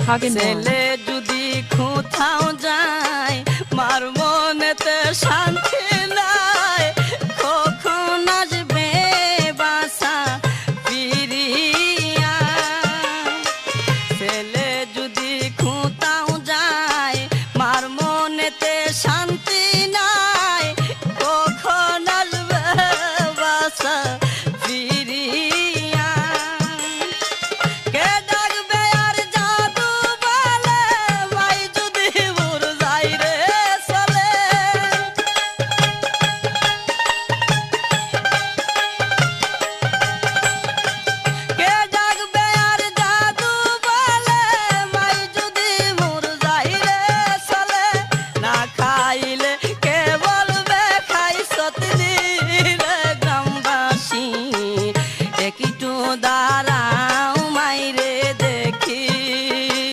ছেলে যদি কোথাও যায় মার মনেতে শান্তি নাই কখন আসবে বাসা ফিরিয়া ছেলে যদি